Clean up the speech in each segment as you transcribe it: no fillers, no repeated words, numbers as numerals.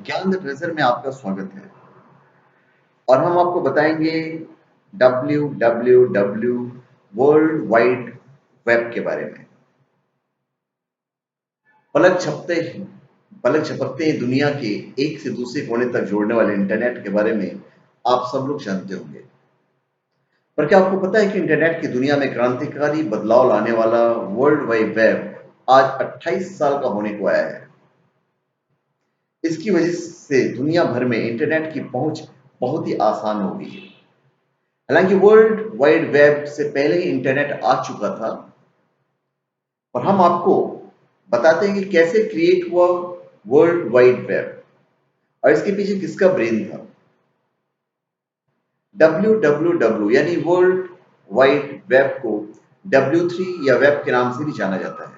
ज्ञान the treasure में आपका स्वागत है और हम आपको बताएंगे www वर्ल्ड वाइड वेब के बारे में। पलक झपकते ही पलक झपकते ही दुनिया के एक से दूसरे कोने तक जोड़ने वाले इंटरनेट के बारे में आप सब लोग जानते होंगे। पर क्या आपको पता है कि इंटरनेट की दुनिया में क्रांतिकारी बदलाव लाने वाला वर्ल्ड वाइड वेब आज 28 साल का होने को आया है। इसकी वजह से दुनिया भर में इंटरनेट की पहुंच बहुत ही आसान हो गई है। हालांकि वर्ल्ड वाइड वेब से पहले ही इंटरनेट आ चुका था, और हम आपको बताते हैं कि कैसे क्रिएट हुआ वर्ल्ड वाइड वेब और इसके पीछे किसका ब्रेन था। www यानी वर्ल्ड वाइड वेब को W3 या वेब के नाम से भी जाना जाता है।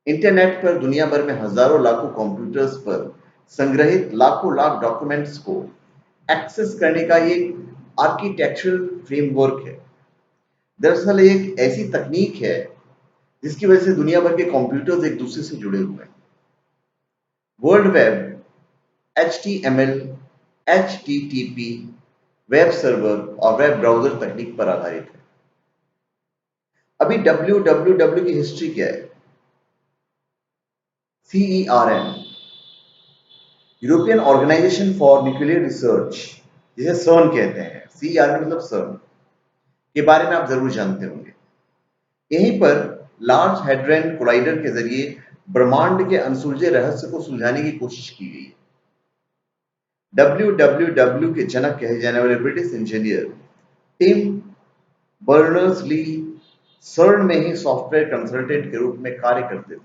इंटरनेट पर दुनिया भर में हजारों लाखों कंप्यूटर्स पर संग्रहित लाखों लाख डॉक्यूमेंट्स को एक्सेस करने का ये आर्किटेक्चरल फ्रेमवर्क है। दरअसल एक ऐसी तकनीक है जिसकी वजह से दुनिया भर के कंप्यूटर्स एक दूसरे से जुड़े हुए हैं। World web HTML, HTTP, web server और वेब ब्राउजर तकनीक पर आधारित है। अभी www की हिस्ट्री क्या है? CERN, European Organization for Nuclear Research, जिसे CERN कहते हैं, CERN मतलब CERN, के बारे में आप जरूर जानते होंगे। यहीं पर लार्ज हैड्रन कोलाइडर के जरिए ब्रह्मांड के अनसुलझे रहस्य को सुलझाने की कोशिश की गई है। www के जनक कहे जाने वाले British engineer Tim Berners-Lee CERN में ही सॉफ्टवेयर कंसल्टेंट के रूप में कार्य करते थे।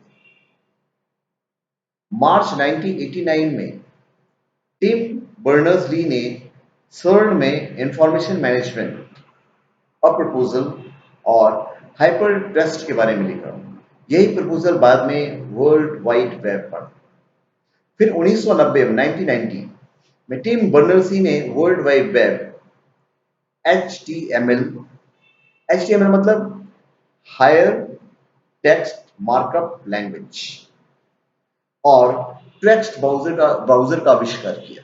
मार्च 1989 में टिम बर्नर्स-ली ने CERN में इंफॉर्मेशन मैनेजमेंट, अ प्रपोजल और हाइपर टेक्स्ट के बारे में लिखा। यही प्रपोजल बाद में वर्ल्ड वाइड वेब बना। फिर 1990 में टिम बर्नर्स-ली ने वर्ल्ड वाइड वेब HTML मतलब हायर टेक्स्ट मार्कअप लैंग्वेज और टेक्स्ट ब्राउजर का आविष्कार किया।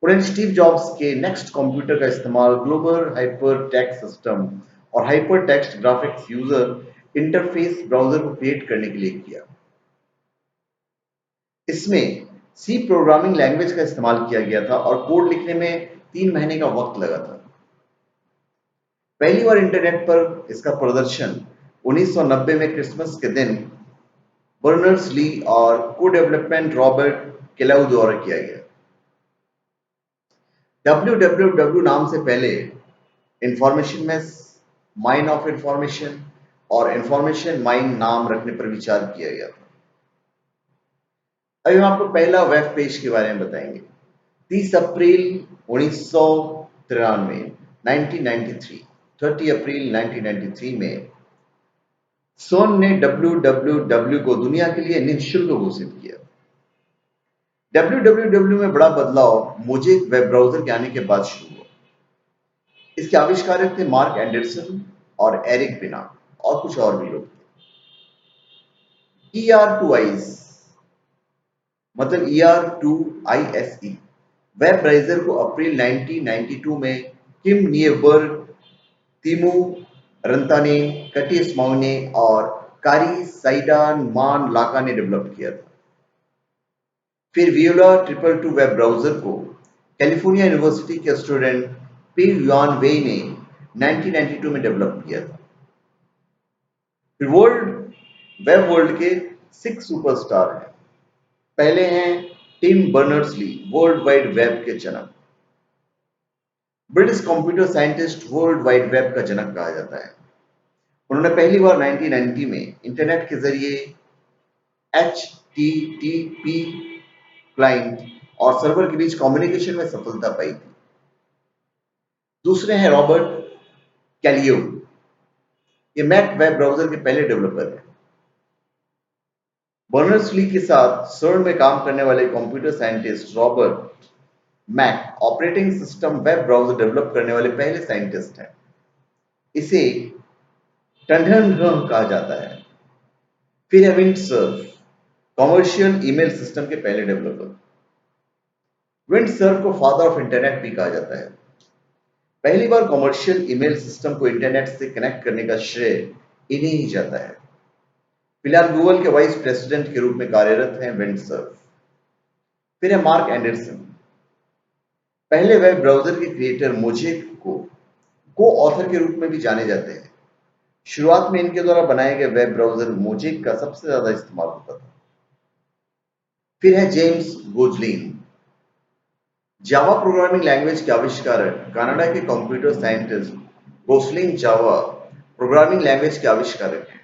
उन्होंने स्टीव जॉब्स के नेक्स्ट कंप्यूटर का इस्तेमाल ग्लोबल हाइपर टेक्स्ट सिस्टम और hyper text graphics user interface browser को क्रिएट करने के लिए किया। इसमें सी प्रोग्रामिंग लैंग्वेज का इस्तेमाल किया गया था और कोड लिखने में 3 महीने का वक्त लगा था। पहली बार इंटरनेट पर इसका प्रदर्शन 1990 में क्रिसमस के दिन बर्नर्स-ली और को डेवलपमेंट रॉबर्ट केलाउ द्वारा किया गया। www नाम से पहले इंफॉर्मेशन में माइन ऑफ इंफॉर्मेशन और इंफॉर्मेशन माइन नाम रखने पर विचार किया गया था। अभी हम आपको पहला वेब पेज के बारे में बताएंगे। 30 अप्रैल 1993 30 अप्रैल 1993 में सोन ने www को दुनिया के लिए निःशुल्क घोषित किया। www में बड़ा बदलाव मोज़ेक वेब ब्राउजर के आने के बाद शुरू हुआ। इसके आविष्कारक थे मार्क एंडरसन और एरिक बिना और कुछ और भी लोग थे। ER2IS मतलब ER2ISE वेब ब्राउजर को अप्रैल 1992 में किम निएबर्ग, तिमू रंताने, कटिस माउने और कारी साइडान मान लाका ने डेवलप किया था। फिर वियोला 222 वेब ब्राउजर को कैलिफोर्निया यूनिवर्सिटी के स्टूडेंट पी युआन वेई ने 1992 में डेवलप किया था। फिर वर्ल्ड के 6 सुपरस्टार हैं। पहले हैं Tim Berners-Lee, world wide web के जनक। British computer scientist world wide web का जनक कहा जाता है। उन्होंने पहली बार 1990 में इंटरनेट के जरिए HTTP क्लाइंट और सर्वर के बीच कम्युनिकेशन में सफलता पाई थी। दूसरे हैं रॉबर्ट कैलियो, ये मैक वेब ब्राउजर के पहले डेवलपर हैं। बर्नर्स-ली के साथ CERN में काम करने वाले computer scientist Robert Mac operating system web browser develop करने वाले पहले साइंटिस्ट हैं। इसे टंडन कहा जाता है। फिर है विंडसर्फ, कमर्शियल ईमेल सिस्टम के पहले डेवलपर। विंडसर्फ को फादर ऑफ इंटरनेट भी कहा जाता है। पहली बार कमर्शियल ईमेल सिस्टम को इंटरनेट से कनेक्ट करने का श्रेय इन्हें ही जाता है। फिलहाल गूगल के वाइस प्रेसिडेंट के रूप में कार्यरत हैं विंडसर्फ। फिर है मार्क एंडरसन। पहले वेब ब्राउजर के क्रिएटर मोज़ेक को ऑथर के रूप में भी जाने जाते हैं। शुरुआत में इनके द्वारा बनाए गए वेब ब्राउजर मोज़ेक का सबसे ज्यादा इस्तेमाल होता था। फिर है James Gosling. Java programming language के आविष्कारक, कनाडा के computer scientist Gosling Java programming language के आविष्कारक हैं।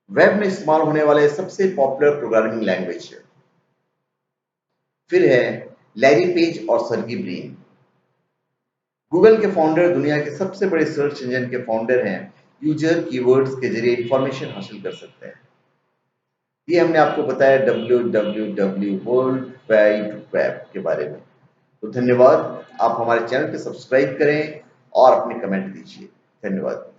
वेब में इस्तेमाल होने वाले सबसे पॉपुलर प्रोग्रामिंग लैंग्वेज है। फिर है लैरी पेज और सर्गी ब्रिन। गूगल के फाउंडर दुनिया के सबसे बड़े सर्च इंजन के फाउंडर हैं। यूजर कीवर्ड्स के जरिए इंफॉर्मेशन हासिल कर सकते हैं। ये हमने आपको बताया www वर्ल्ड वाइड वेब के बारे में। तो धन्यवाद। आप हमारे चैनल पे सब्सक्राइब करें और अपने कमेंट दीजिए। धन्यवाद।